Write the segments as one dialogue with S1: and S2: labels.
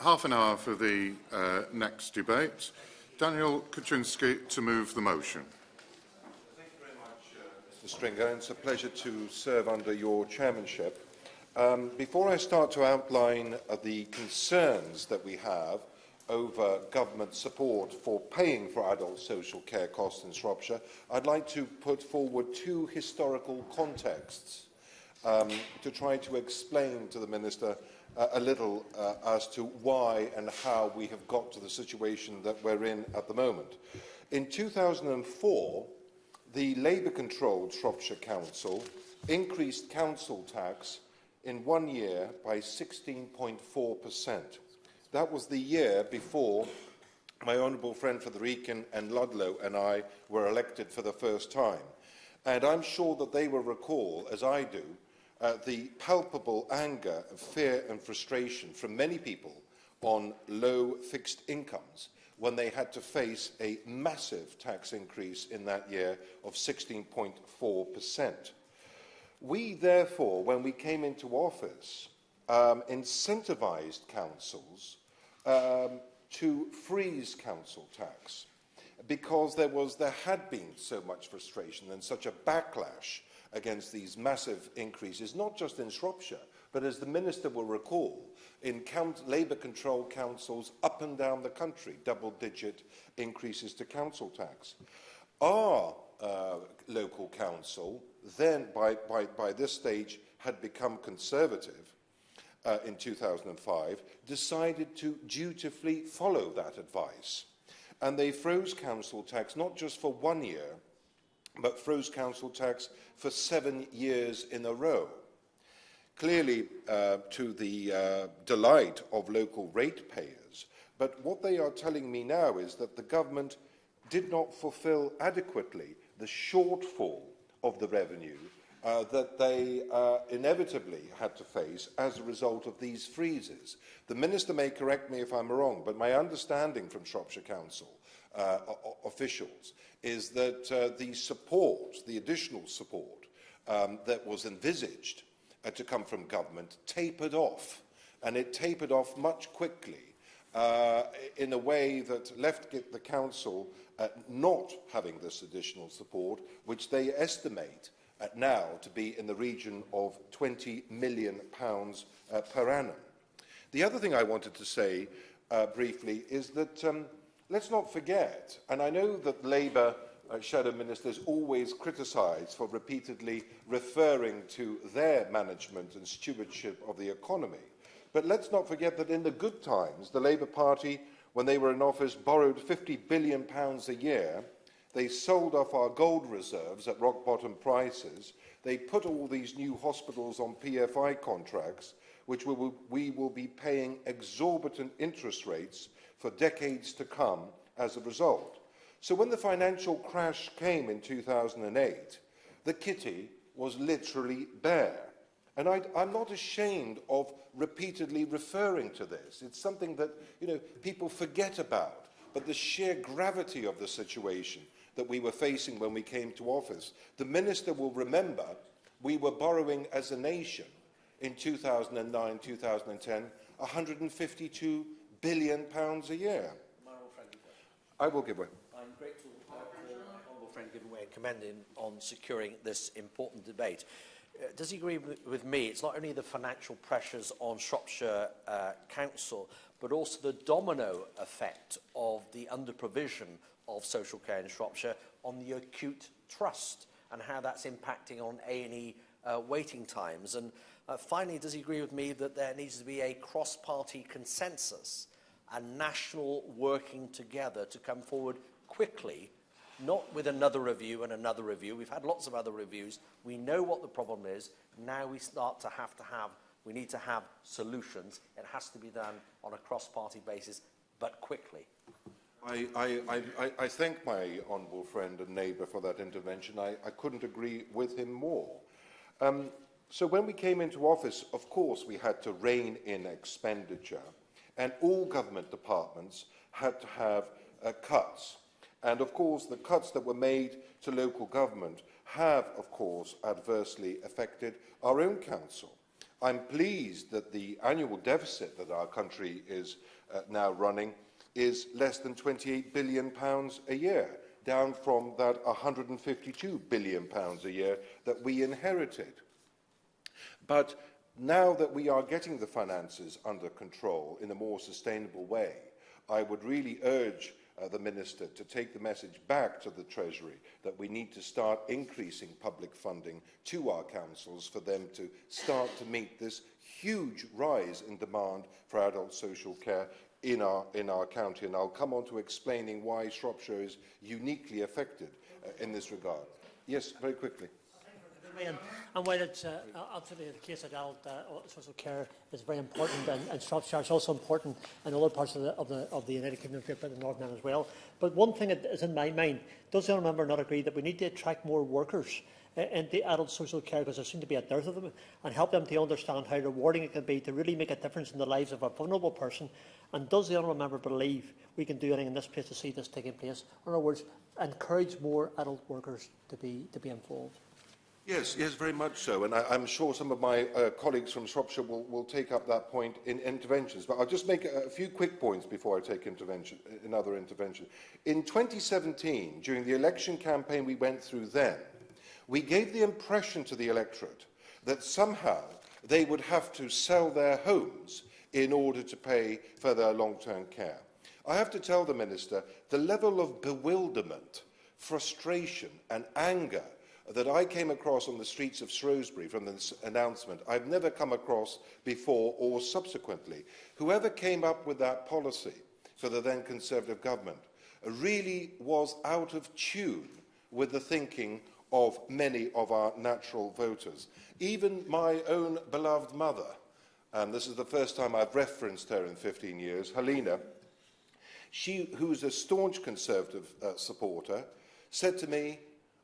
S1: half an hour for the next debate. Daniel Kawczynski to move the motion.
S2: Thank you very much, Mr. Stringer. It's a pleasure to serve under your chairmanship. Before I start to outline the concerns that we have over government support for paying for adult social care costs in Shropshire, I'd like to put forward two historical contexts to try to explain to the Minister a little as to why and how we have got to the situation that we're in at the moment. In 2004, the Labour-controlled Shropshire Council increased council tax in 1 year by 16.4%. That was the year before my honourable friend for the Wrekin and Ludlow and I were elected for the first time. And I'm sure that they will recall, as I do, the palpable anger, fear and frustration from many people on low fixed incomes when they had to face a massive tax increase in that year of 16.4%. We, therefore, when we came into office, incentivised councils to freeze council tax because there had been so much frustration and such a backlash against these massive increases, not just in Shropshire, but as the Minister will recall, in Labour-controlled councils up and down the country, double-digit increases to council tax. Our local council then, by this stage, had become conservative in 2005, decided to dutifully follow that advice. And they froze council tax not just for 1 year, but froze council tax for 7 years in a row. Clearly to the delight of local ratepayers. But what they are telling me now is that the government did not fulfil adequately the shortfall of the revenue that they inevitably had to face as a result of these freezes. The Minister may correct me if I'm wrong, but my understanding from Shropshire Council officials is that the support, the additional support that was envisaged to come from government tapered off, and it tapered off much quickly in a way that left the council not having this additional support, which they estimate now to be in the region of £20 million per annum. The other thing I wanted to say briefly is that let's not forget, and I know that Labour shadow ministers always criticise for repeatedly referring to their management and stewardship of the economy, but let's not forget that in the good times, the Labour Party, when they were in office, borrowed £50 billion a year. They sold off our gold reserves at rock-bottom prices. They put all these new hospitals on PFI contracts, which we will be paying exorbitant interest rates for decades to come as a result. So when the financial crash came in 2008, the kitty was literally bare. And I'm not ashamed of repeatedly referring to this. It's something that, people forget about. But the sheer gravity of the situation that we were facing when we came to office, the Minister will remember we were borrowing as a nation in 2009, 2010, £152 billion a year. I will give way.
S3: I'm grateful for my honourable friend giving way and commending on securing this important debate. Does he agree with me? It's not only the financial pressures on Shropshire Council, but also the domino effect of the under-provision of social care in Shropshire on the acute trust and how that's impacting on A&E waiting times. And finally, does he agree with me that there needs to be a cross-party consensus and national working together to come forward quickly, not with another review and another review? We've had lots of other reviews. We know what the problem is. Now we we need to have solutions. It has to be done on a cross-party basis, but quickly.
S2: I thank my honourable friend and neighbour for that intervention. I couldn't agree with him more. So when we came into office, of course, we had to rein in expenditure, and all government departments had to have cuts. And, of course, the cuts that were made to local government have, of course, adversely affected our own council. I'm pleased that the annual deficit that our country is now running is less than £28 billion a year, down from that £152 billion a year that we inherited. But now that we are getting the finances under control in a more sustainable way, I would really urge the Minister to take the message back to the Treasury that we need to start increasing public funding to our councils for them to start to meet this huge rise in demand for adult social care in our county. And I'll come on to explaining why Shropshire is uniquely affected in this regard. Yes, very quickly.
S4: And while it's absolutely the case that adult social care is very important, and Shropshire is also important in other parts of the United Kingdom, but in Northern Ireland as well. But one thing that is in my mind, does the honourable member not agree that we need to attract more workers into adult social care, because there seems to be a dearth of them, and help them to understand how rewarding it can be to really make a difference in the lives of a vulnerable person? And does the honourable member believe we can do anything in this place to see this taking place? In other words, encourage more adult workers to be involved?
S2: Yes, very much so, and I'm sure some of my colleagues from Shropshire will take up that point in interventions. But I'll just make a few quick points before I take another intervention. In 2017, during the election campaign we went through then, we gave the impression to the electorate that somehow they would have to sell their homes in order to pay for their long-term care. I have to tell the Minister, the level of bewilderment, frustration and anger that I came across on the streets of Shrewsbury from this announcement, I've never come across before or subsequently. Whoever came up with that policy for the then Conservative government really was out of tune with the thinking of many of our natural voters. Even my own beloved mother, and this is the first time I've referenced her in 15 years, Helena, who's a staunch Conservative supporter, said to me,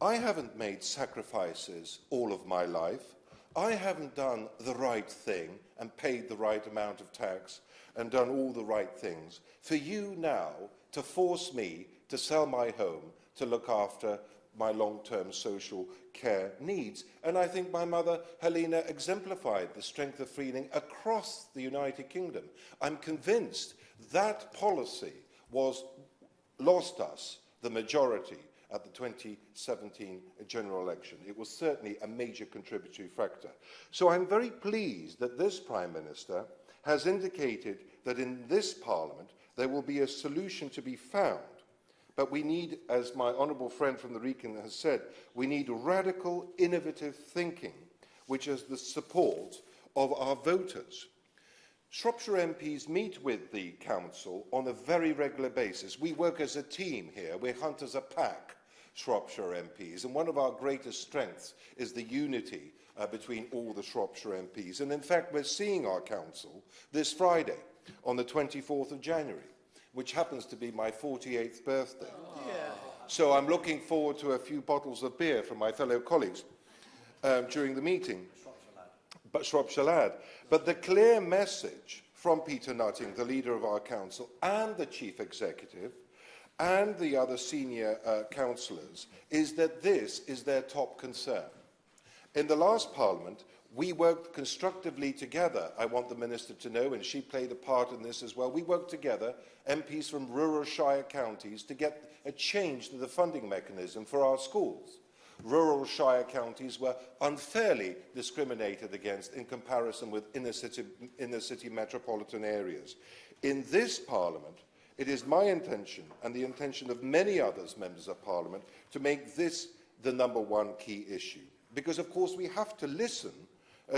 S2: "I haven't made sacrifices all of my life. I haven't done the right thing and paid the right amount of tax and done all the right things for you now to force me to sell my home to look after my long-term social care needs." And I think my mother, Helena, exemplified the strength of feeling across the United Kingdom. I'm convinced that policy lost us the majority at the 2017 general election. It was certainly a major contributory factor. So I'm very pleased that this Prime Minister has indicated that in this Parliament there will be a solution to be found. But we need, as my honourable friend from the Wrekin has said, we need radical, innovative thinking, which has the support of our voters. Shropshire MPs meet with the Council on a very regular basis. We work as a team here. We hunt as a pack, Shropshire MPs, and one of our greatest strengths is the unity between all the Shropshire MPs. And in fact, we're seeing our Council this Friday on the 24th of January, which happens to be my 48th birthday. So I'm looking forward to a few bottles of beer from my fellow colleagues during the meeting. Shropshire lad. But the clear message from Peter Nutting, the leader of our council, and the chief executive, and the other senior councillors, is that this is their top concern. In the last Parliament, we worked constructively together. I want the Minister to know, and she played a part in this as well. We worked together, MPs from rural Shire counties, to get a change to the funding mechanism for our schools. Rural Shire counties were unfairly discriminated against in comparison with inner city metropolitan areas. In this Parliament, it is my intention, and the intention of many others members of Parliament, to make this the #1 key issue. Because, of course, we have to listen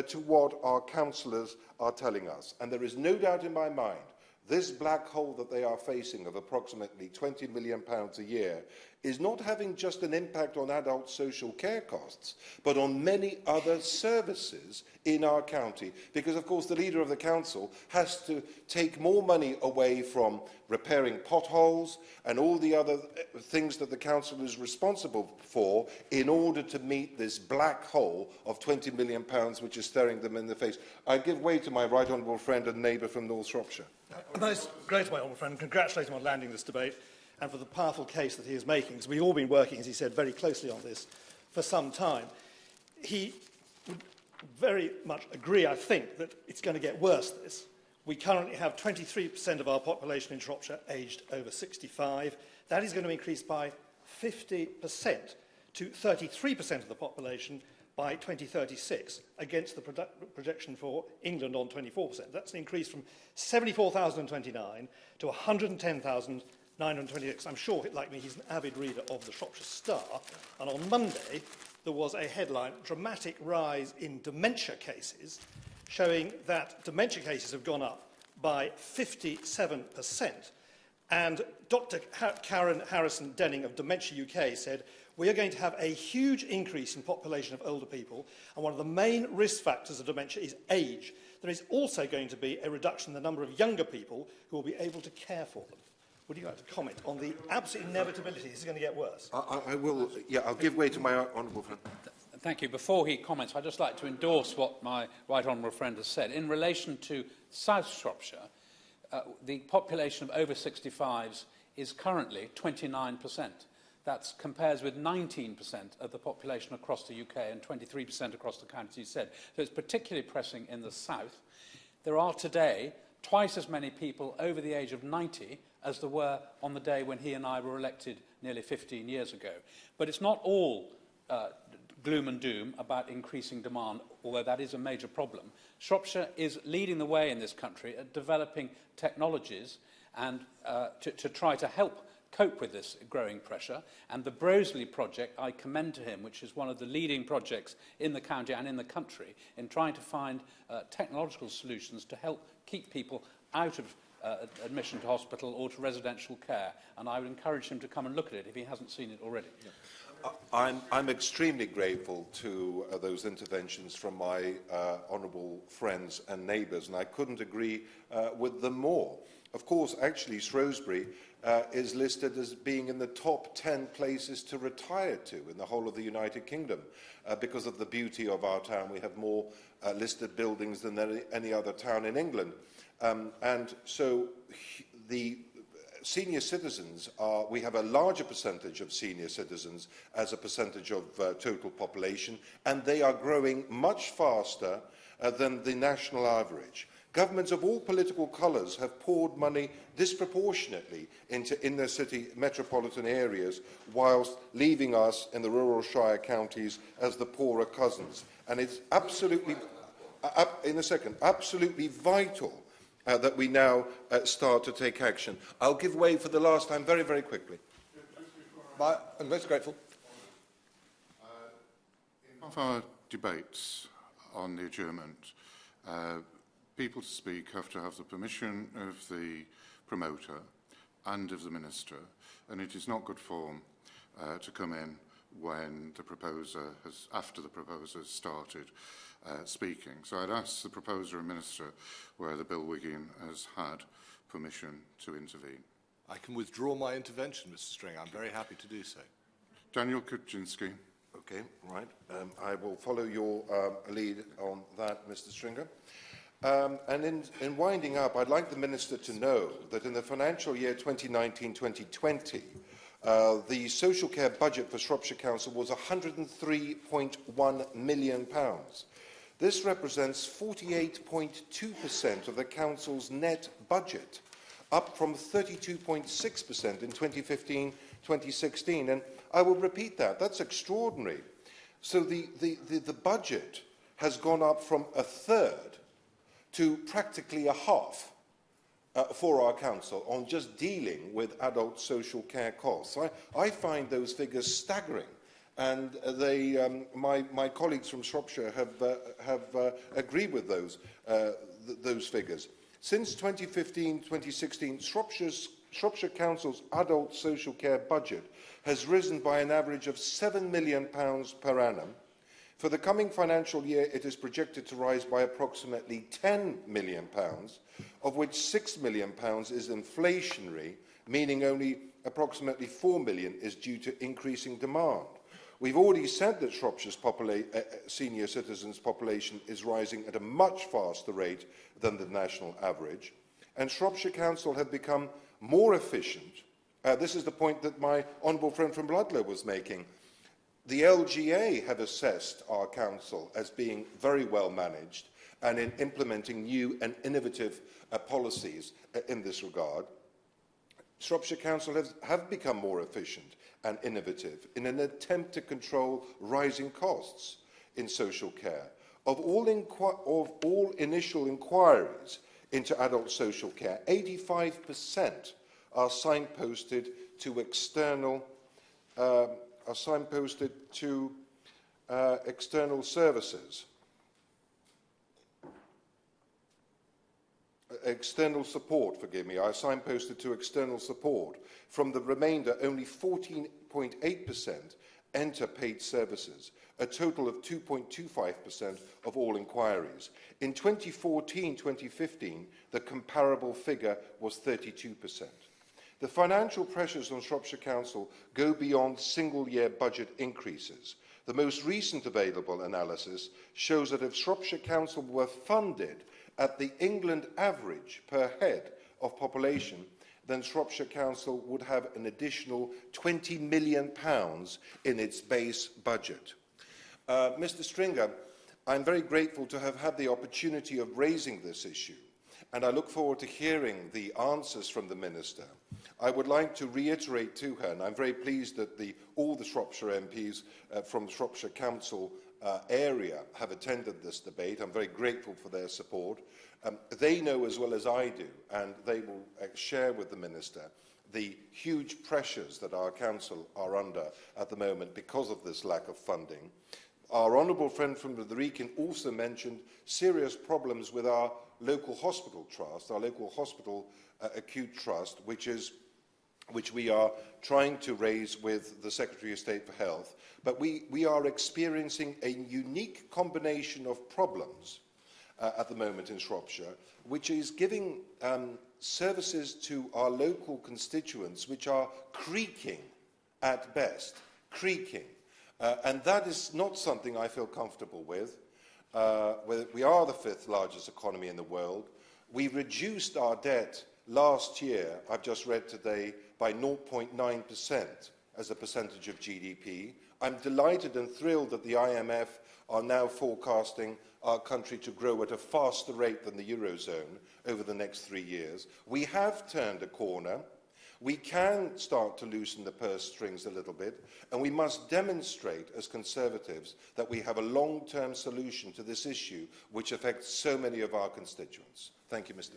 S2: to what our councillors are telling us. And there is no doubt in my mind, this black hole that they are facing of approximately £20 million a year is not having just an impact on adult social care costs, but on many other services in our county. Because, of course, the leader of the council has to take more money away from repairing potholes and all the other things that the council is responsible for in order to meet this black hole of £20 million which is staring them in the face. I give way to my right honourable friend and neighbour from North Shropshire.
S5: Most great, my honourable friend. Congratulate him on landing this debate and for the powerful case that he is making, because we've all been working, as he said, very closely on this for some time. He very much agree, I think, that it's going to get worse, this. We currently have 23% of our population in Shropshire aged over 65. That is going to increase by 50% to 33% of the population by 2036, against the projection for England on 24%. That's an increase from 74,029 to 110,926. I'm sure, like me, he's an avid reader of the Shropshire Star. And on Monday, there was a headline, dramatic rise in dementia cases, showing that dementia cases have gone up by 57%. And Dr. Karen Harrison-Denning of Dementia UK said, we are going to have a huge increase in population of older people, and one of the main risk factors of dementia is age. There is also going to be a reduction in the number of younger people who will be able to care for them. Would you like to comment on the absolute inevitability this is going to get worse?
S2: I will. Yeah, I'll give way to my honourable friend.
S6: Thank you. Before he comments, I'd just like to endorse what my right honourable friend has said. In relation to South Shropshire, the population of over 65s is currently 29%. That compares with 19% of the population across the UK and 23% across the counties, you said. So it's particularly pressing in the south. There are today twice as many people over the age of 90 as there were on the day when he and I were elected nearly 15 years ago. But it's not all gloom and doom about increasing demand, although that is a major problem. Shropshire is leading the way in this country at developing technologies and to try to help cope with this growing pressure. And the Broseley project, I commend to him, which is one of the leading projects in the county and in the country in trying to find technological solutions to help keep people out of admission to hospital or to residential care. And I would encourage him to come and look at it if he hasn't seen it already. Yeah.
S2: I'm extremely grateful to those interventions from my honourable friends and neighbours, and I couldn't agree with them more. Of course, actually, Shrewsbury is listed as being in the top 10 places to retire to in the whole of the United Kingdom. Because of the beauty of our town, we have more listed buildings than any other town in England. And so the senior citizens are, we have a larger percentage of senior citizens as a percentage of total population, and they are growing much faster than the national average. Governments of all political colours have poured money disproportionately into inner city metropolitan areas, whilst leaving us in the rural shire counties as the poorer cousins. And it's absolutely, absolutely vital that we now start to take action. I'll give way for the last time very, very quickly. I'm most grateful.
S1: Of our debates on the adjournment, people to speak have to have the permission of the promoter and of the minister, and it is not good form to come in when the proposer has, after the proposer has started speaking. So I'd ask the proposer and minister whether Bill Wiggin has had permission to intervene.
S7: I can withdraw my intervention, Mr. Stringer. I'm very happy to do so.
S1: Daniel Kawczynski.
S2: Okay, right. I will follow your lead on that, Mr. Stringer. And in winding up, I'd like the Minister to know that in the financial year 2019-2020, the social care budget for Shropshire Council was £103.1 million. This represents 48.2% of the Council's net budget, up from 32.6% in 2015-2016. And I will repeat that. That's extraordinary. So the budget has gone up from a third to practically a half for our council on just dealing with adult social care costs. I find those figures staggering, and my colleagues from Shropshire have agreed with those figures. Since 2015-2016, Shropshire Council's adult social care budget has risen by an average of £7 million per annum. For the coming financial year, it is projected to rise by approximately £10 million, of which £6 million is inflationary, meaning only approximately £4 million is due to increasing demand. We've already said that Shropshire's senior citizens' population is rising at a much faster rate than the national average, and Shropshire Council have become more efficient. This is the point that my honourable friend from Ludlow was making. The LGA have assessed our council as being very well managed and in implementing new and innovative policies in this regard. Shropshire Council have become more efficient and innovative in an attempt to control rising costs in social care. Of all initial inquiries into adult social care, 85% are signposted to external external services. External support, forgive me, are signposted to external support. From the remainder, only 14.8% enter paid services, a total of 2.25% of all inquiries. In 2014-2015, the comparable figure was 32%. The financial pressures on Shropshire Council go beyond single-year budget increases. The most recent available analysis shows that if Shropshire Council were funded at the England average per head of population, then Shropshire Council would have an additional £20 million in its base budget. Mr. Stringer, I'm very grateful to have had the opportunity of raising this issue, and I look forward to hearing the answers from the Minister. I would like to reiterate to her, and I'm very pleased that all the Shropshire MPs from Shropshire Council area have attended this debate. I'm very grateful for their support. They know as well as I do, and they will share with the Minister the huge pressures that our council are under at the moment because of this lack of funding. Our honourable friend from the Wrekin also mentioned serious problems with our local hospital trust, our local hospital acute trust, which we are trying to raise with the Secretary of State for Health. But we are experiencing a unique combination of problems at the moment in Shropshire, which is giving services to our local constituents which are creaking at best, creaking. And that is not something I feel comfortable with. We are the 5th largest economy in the world. We reduced our debt last year, I've just read today, by 0.9% as a percentage of GDP. I'm delighted and thrilled that the IMF are now forecasting our country to grow at a faster rate than the Eurozone over the next 3 years. We have turned a corner. We can start to loosen the purse strings a little bit, and we must demonstrate as Conservatives that we have a long-term solution to this issue which affects so many of our constituents. Thank you, Mr.